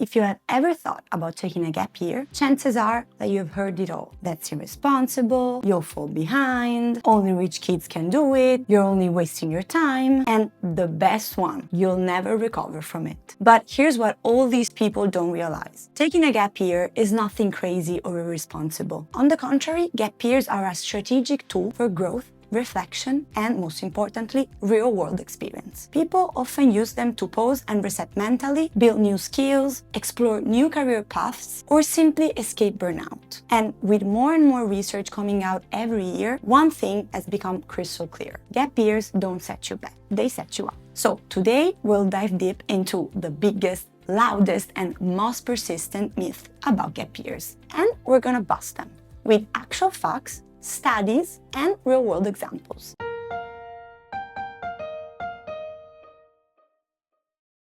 if you have ever thought about taking a gap year, chances are that you've heard it all. That's irresponsible, you'll fall behind, only rich kids can do it, you're only wasting your time, and the best one, you'll never recover from it. But here's what all these people don't realize. Taking a gap year is nothing crazy or irresponsible. On the contrary, gap years are a strategic tool for growth, reflection, and most importantly, real-world experience. People often use them to pause and reset mentally, build new skills, explore new career paths, or simply escape burnout. And with more and more research coming out every year, one thing has become crystal clear. Gap years don't set you back, they set you up. So today, we'll dive deep into the biggest, loudest, and most persistent myth about gap years. And we're gonna bust them with actual facts, studies, and real-world examples.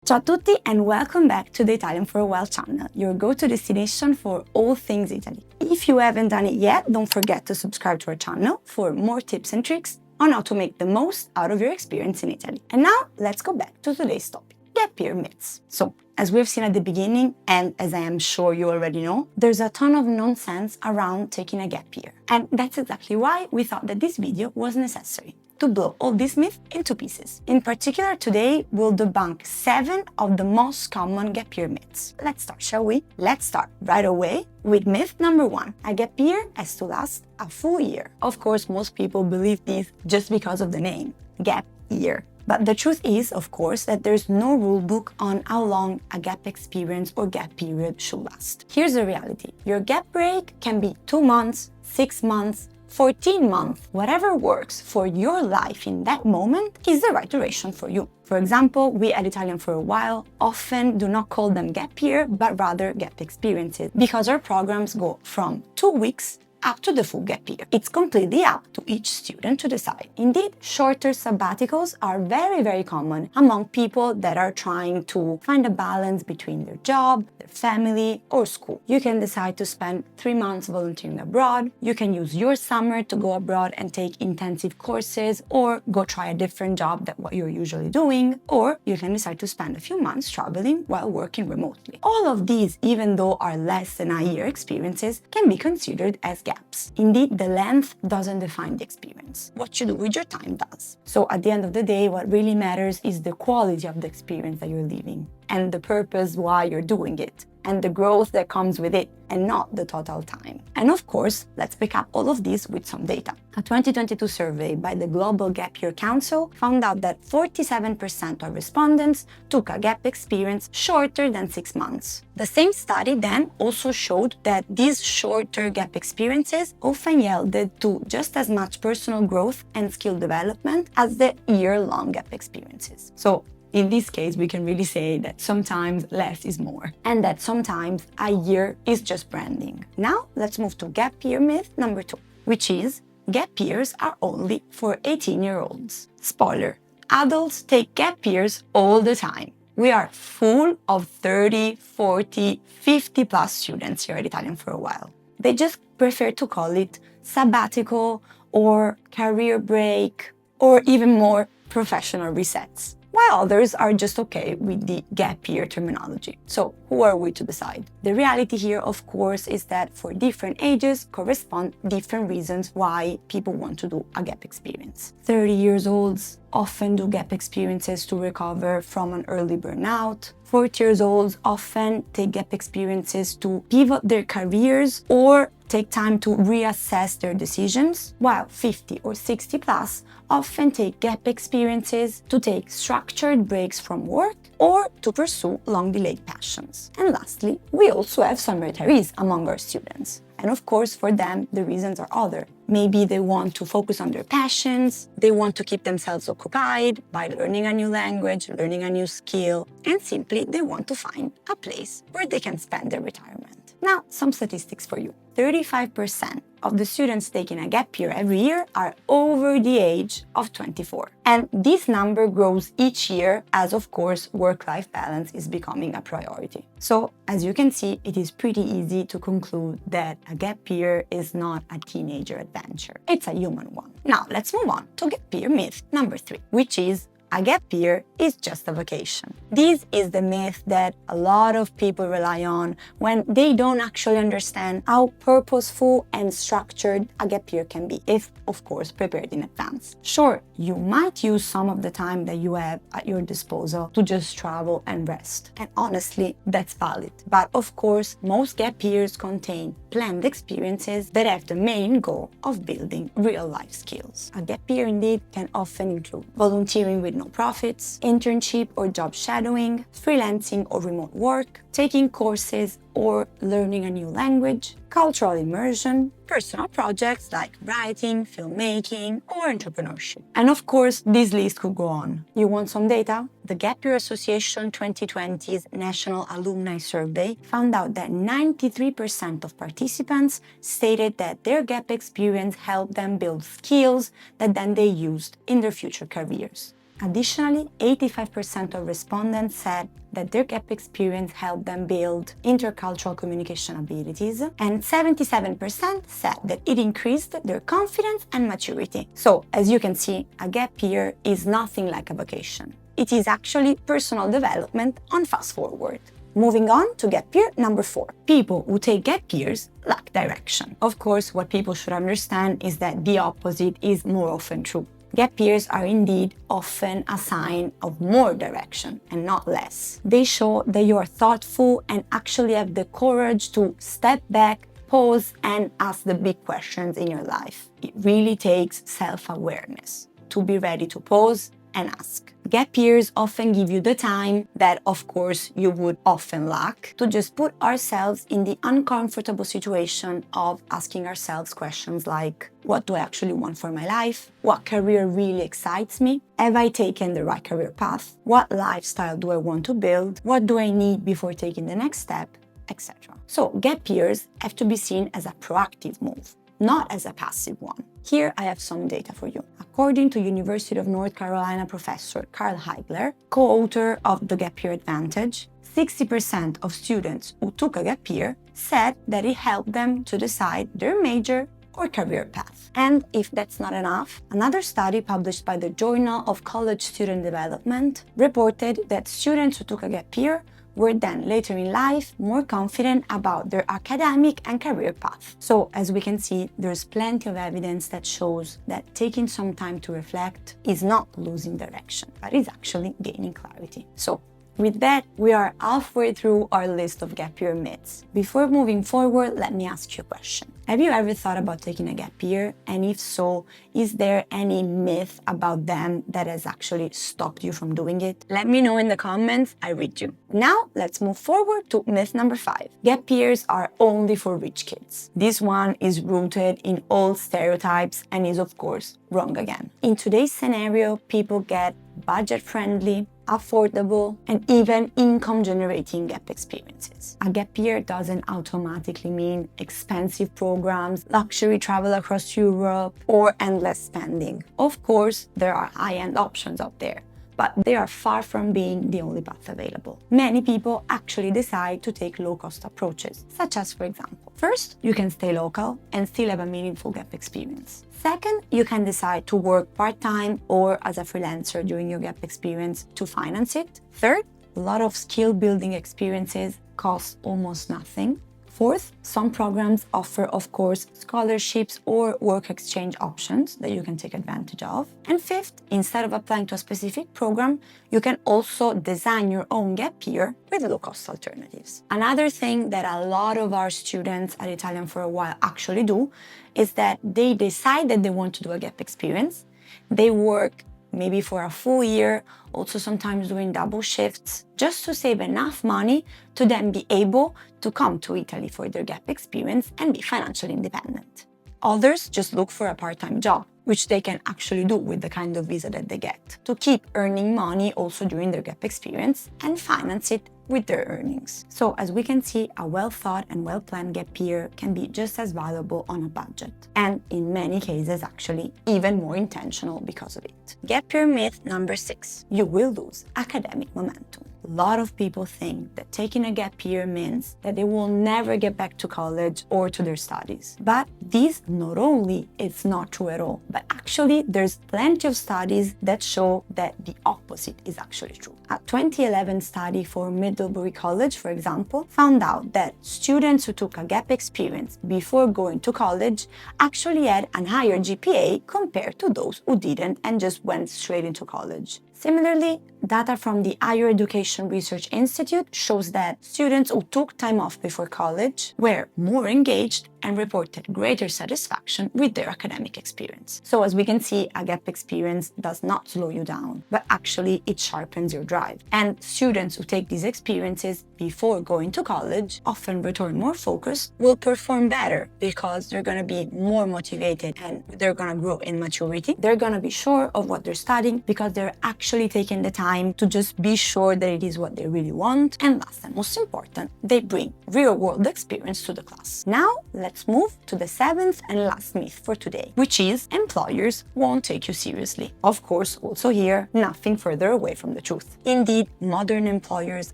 Ciao a tutti and welcome back to the Italian for a While channel, your go-to destination for all things Italy. If you haven't done it yet, don't forget to subscribe to our channel for more tips and tricks on how to make the most out of your experience in Italy. And now, let's go back to today's topic, gap year myths. So, as we've seen at the beginning, and as I am sure you already know, there's a ton of nonsense around taking a gap year. And that's exactly why we thought that this video was necessary, to blow all these myths into pieces. In particular, today we'll debunk 7 of the most common gap year myths. Let's start, shall we? Let's start right away with myth number 1. A gap year has to last a full year. Of course, most people believe this just because of the name, gap year. But the truth is, of course, that there's no rule book on how long a gap experience or gap period should last. Here's the reality. Your gap break can be 2 months, 6 months, 14 months. Whatever works for your life in that moment is the right duration for you. For example, we at Italian for a While often do not call them gap year, but rather gap experiences, because our programs go from 2 weeks up to the full gap year. It's completely up to each student to decide. Indeed, shorter sabbaticals are very, very common among people that are trying to find a balance between their job, their family, or school. You can decide to spend 3 months volunteering abroad. You can use your summer to go abroad and take intensive courses, or go try a different job than what you're usually doing, or you can decide to spend a few months traveling while working remotely. All of these, even though are less than a year experiences, can be considered as gaps. Indeed, the length doesn't define the experience. What you do with your time does. So at the end of the day, what really matters is the quality of the experience that you're living, and the purpose why you're doing it, and the growth that comes with it, and not the total time. And of course, let's back up all of this with some data. A 2022 survey by the Global Gap Year Council found out that 47% of respondents took a gap experience shorter than 6 months. The same study then also showed that these shorter gap experiences often yielded to just as much personal growth and skill development as the year-long gap experiences. So, in this case, we can really say that sometimes less is more, and that sometimes a year is just branding. Now, let's move to gap year myth number 2, which is gap years are only for 18-year-olds. Spoiler, adults take gap years all the time. We are full of 30, 40, 50 plus students here at Italian for a While. They just prefer to call it sabbatical or career break or even more professional resets, while others are just okay with the gap year terminology. So who are we to decide? The reality here, of course, is that for different ages correspond different reasons why people want to do a gap experience. 30 years olds often do gap experiences to recover from an early burnout. 40 years olds often take gap experiences to pivot their careers or take time to reassess their decisions, while 50 or 60 plus often take gap experiences to take structured breaks from work or to pursue long-delayed passions. And lastly, we also have some retirees among our students. And of course, for them, the reasons are other. Maybe they want to focus on their passions, they want to keep themselves occupied by learning a new language, learning a new skill, and simply they want to find a place where they can spend their retirement. Now, some statistics for you. 35% of the students taking a gap year every year are over the age of 24. And this number grows each year as, of course, work-life balance is becoming a priority. So, as you can see, it is pretty easy to conclude that a gap year is not a teenager adventure. It's a human one. Now, let's move on to gap year myth number 3, which is a gap year is just a vacation. This is the myth that a lot of people rely on when they don't actually understand how purposeful and structured a gap year can be, if, of course, prepared in advance. Sure, you might use some of the time that you have at your disposal to just travel and rest. And honestly, that's valid. But of course, most gap years contain planned experiences that have the main goal of building real-life skills. A gap year indeed can often include volunteering with no profits, internship or job shadowing, freelancing or remote work, taking courses or learning a new language, cultural immersion, personal projects like writing, filmmaking, or entrepreneurship. And of course, this list could go on. You want some data? The Gap Year Association 2020's National Alumni Survey found out that 93% of participants stated that their gap experience helped them build skills that then they used in their future careers. Additionally, 85% of respondents said that their gap experience helped them build intercultural communication abilities, and 77% said that it increased their confidence and maturity. So, as you can see, a gap year is nothing like a vacation. It is actually personal development on fast forward. Moving on to gap year number 4. People who take gap years lack direction. Of course, what people should understand is that the opposite is more often true. Gap years are indeed often a sign of more direction and not less. They show that you are thoughtful and actually have the courage to step back, pause, and ask the big questions in your life. It really takes self-awareness to be ready to pause and ask. Gap years often give you the time that, of course, you would often lack to just put ourselves in the uncomfortable situation of asking ourselves questions like, what do I actually want for my life? What career really excites me? Have I taken the right career path? What lifestyle do I want to build? What do I need before taking the next step? Etc. So gap years have to be seen as a proactive move, not as a passive one. Here I have some data for you. According to University of North Carolina professor Carl Heigler, co-author of The Gap Year Advantage, 60% of students who took a gap year said that it helped them to decide their major or career path. And if that's not enough, another study published by the Journal of College Student Development reported that students who took a gap year were then later in life more confident about their academic and career path. So as we can see, there's plenty of evidence that shows that taking some time to reflect is not losing direction, but is actually gaining clarity. So with that, we are halfway through our list of gap year myths. Before moving forward, let me ask you a question. Have you ever thought about taking a gap year? And if so, is there any myth about them that has actually stopped you from doing it? Let me know in the comments, I read you. Now, let's move forward to myth number 5. Gap years are only for rich kids. This one is rooted in old stereotypes and is, of course, wrong again. In today's scenario, people get budget-friendly, affordable, and even income-generating gap experiences. A gap year doesn't automatically mean expensive programs, luxury travel across Europe, or endless spending. Of course, there are high-end options out there, but they are far from being the only path available. Many people actually decide to take low-cost approaches, such as, for example, first, you can stay local and still have a meaningful gap experience. Second, you can decide to work part-time or as a freelancer during your gap experience to finance it. Third, a lot of skill-building experiences cost almost nothing. Fourth, some programs offer, of course, scholarships or work exchange options that you can take advantage of. And fifth, instead of applying to a specific program, you can also design your own gap year with low-cost alternatives. Another thing that a lot of our students at Italian4a actually do is that they decide that they want to do a gap experience. They work maybe for a full year, also sometimes doing double shifts, just to save enough money to then be able to come to Italy for their gap experience and be financially independent. Others just look for a part-time job, which they can actually do with the kind of visa that they get, to keep earning money also during their gap experience and finance it with their earnings. So as we can see, a well-thought and well-planned gap year can be just as valuable on a budget, and in many cases actually even more intentional because of it. Gap year myth number 6. You will lose academic momentum. a lot of people think that taking a gap year means that they will never get back to college or to their studies. But this not only is not true at all, but actually there's plenty of studies that show that the opposite is actually true. A 2011 study for Middlebury College, for example, found out that students who took a gap experience before going to college actually had a higher GPA compared to those who didn't and just went straight into college. Similarly, data from the Higher Education Research Institute shows that students who took time off before college were more engaged and reported greater satisfaction with their academic experience. So as we can see, a gap experience does not slow you down, but actually it sharpens your drive. And students who take these experiences before going to college often return more focused, will perform better because they're going to be more motivated and they're going to grow in maturity. They're going to be sure of what they're studying because they're actually taking the time to just be sure that it is what they really want. And last and most important, they bring real-world experience to the class. Now, let's move to the seventh and last myth for today, which is employers won't take you seriously. Of course, also here, nothing further away from the truth. Indeed, modern employers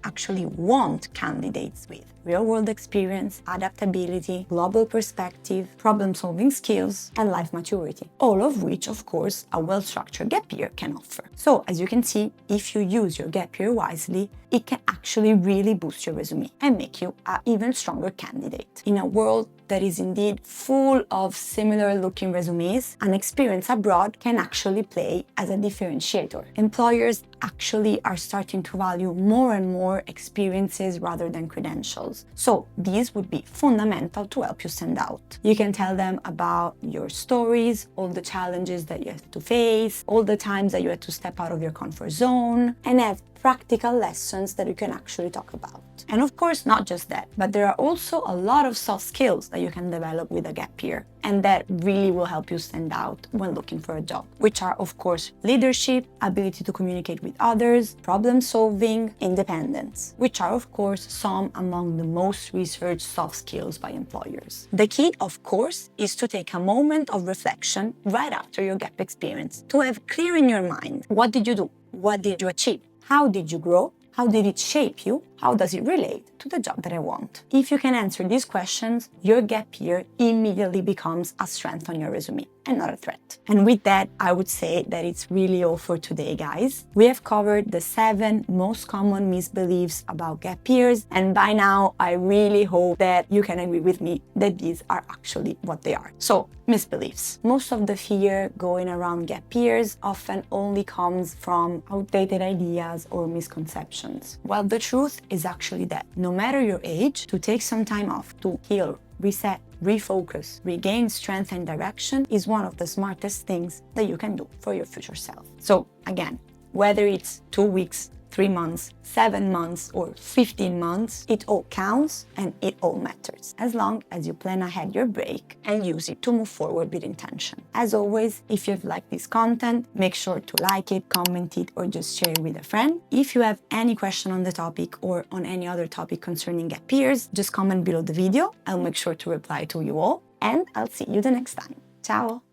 actually want candidates with real-world experience, adaptability, global perspective, problem-solving skills, and life maturity, all of which, of course, a well-structured gap year can offer. So, as you can see, if you use your gap year wisely, it can actually really boost your resume and make you an even stronger candidate. In a world that is indeed full of similar-looking resumes, an experience abroad can actually play as a differentiator. Employers actually are starting to value more and more experiences rather than credentials. So these would be fundamental to help you stand out. You can tell them about your stories, all the challenges that you have to face, all the times that you had to step out of your comfort zone, and have practical lessons that you can actually talk about. And of course, not just that, but there are also a lot of soft skills that you can develop with a gap year, and that really will help you stand out when looking for a job, which are, of course, leadership, ability to communicate with others, problem solving, independence, which are, of course, some among the most researched soft skills by employers. The key, of course, is to take a moment of reflection right after your gap experience to have clear in your mind, what did you do? What did you achieve? How did you grow? How did it shape you? How does it relate to the job that I want? If you can answer these questions, your gap year immediately becomes a strength on your resume and not a threat. And with that, I would say that it's really all for today, guys. We have covered the 7 most common misbeliefs about gap years, and by now, I really hope that you can agree with me that these are actually what they are. So, misbeliefs. Most of the fear going around gap years often only comes from outdated ideas or misconceptions. While the truth is actually that no matter your age, to take some time off to heal, reset, refocus, regain strength and direction is one of the smartest things that you can do for your future self. So again, whether it's 2 weeks, 3 months, 7 months, or 15 months, it all counts and it all matters, as long as you plan ahead your break and use it to move forward with intention. As always, if you've liked this content, make sure to like it, comment it, or just share it with a friend. If you have any question on the topic or on any other topic concerning gap years, just comment below the video. I'll make sure to reply to you all, and I'll see you the next time. Ciao!